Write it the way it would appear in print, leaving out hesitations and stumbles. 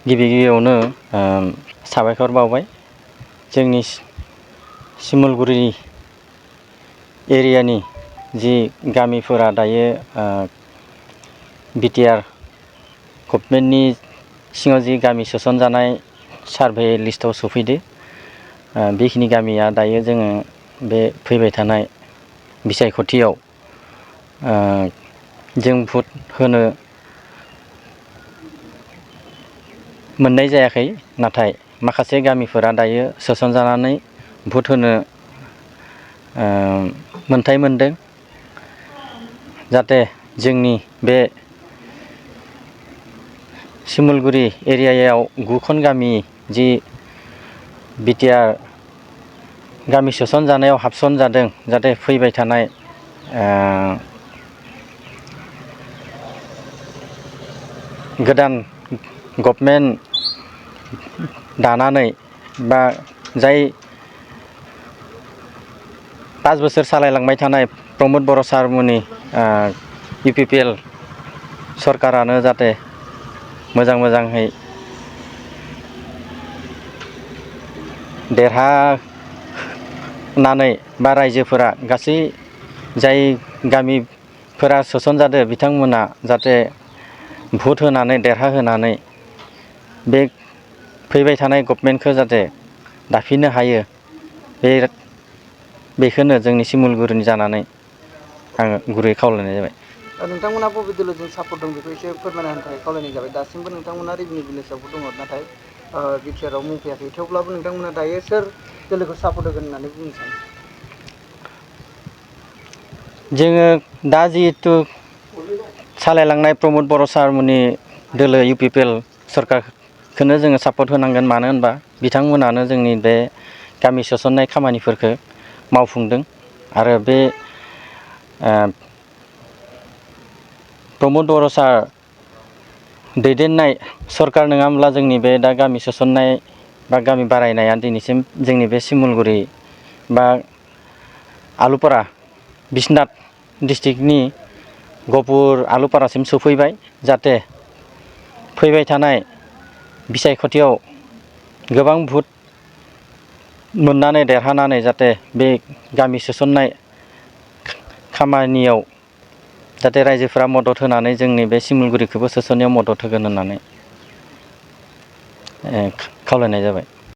गिबियावनो साबायखर बावबाय जोंनि सिमुलगुरि एरियानि जि गामिफोरा दायो बिटिआर गभर्नमेन्टनि सिङाव जि गामि सोसनजानाय सार्भे लिस्टआव सफैदो बेखिनि गामिया दायो जोङो बे फैबाय थानाय बिसायख'थियाव जों भट होनो मोननाय जायाखै, नाथाय माखासे गामिफोरा दायो सोसनजानानै भट होनो मोन्थाय मोनदों। जाहाथे जोंनि बे सिमुलगुरि एरियायाव 9 गामि जि बिटिआर गामि सोसनजानायाव हाबसन जादों, जाहाथे फैबाय थानाय गोदान गभर्नमेन्ट दानानै बा जाय 5 बोसोर सालायलांबाय थानाय प्रमद बर' सारमोननि UPPL सरकारानो जाहाथे मोजाङै देरहानानै बा रायजोफोरा गासै जाय गामिफोरा सोसनजादों बिथांमोना जाहाथे भट होनानै देरहाहोनानै बे फैबाय थानाय गभर्नमेन्टखौ जाहाथे दाफिननो हायो, बेखौनो जोंनि सिमुलगुरिनि जानानै आङो गुरै खावलायनाय जाबाय। नोंथांमोना बबे दोलोजों सापर्ट दं बेखौ एसे फोरमायना होनो थाखाय खावलायनाय जाबाय। दासिमबो नोंथांमोना रेभिनिउ भिलेजावबो दङ, नाथाय बिटिआरआव मुं फैयाखै। थेवब्लाबो नोंथांमोना दायो सोर दोलोखौ सापर्ट होगोन होननानै बुंनो सानो? जोङो दा जिहेतु सालायलांनाय प्रमद बर' सारमोननि दोलो UPPL सरकारखौनो जोङो सापर्ट होनांगोन। मानो होनबा बिथांमोनानो जोंनि बे गामि सोसननाय खामानिफोरखौ मावफुंदों आरो बे प्रमद बर' सार दैदेननाय सरकार नङामोनब्ला जोंनि बे दा गामि सोसननाय बा गामि बारायनाया दिनैसिम जोंनि बे सिमुलगुरि बा आलुपारा बिश्वनाथ डिस्ट्रिक्टनि गहपुर आलुपारासिम सफैबाय। जाहाथे फैबाय थानाय बिसायख'थियाव गोबां भट मोननानै देरहानानै जाहाथे बे गामि सोसननाय खामानियाव जाहाथे रायजोफोरा मदद होनानै जोंनि बे सिमुलगुरिखौबो सोसननायाव मदद होगोन होननानै खावलायनाय जाबाय।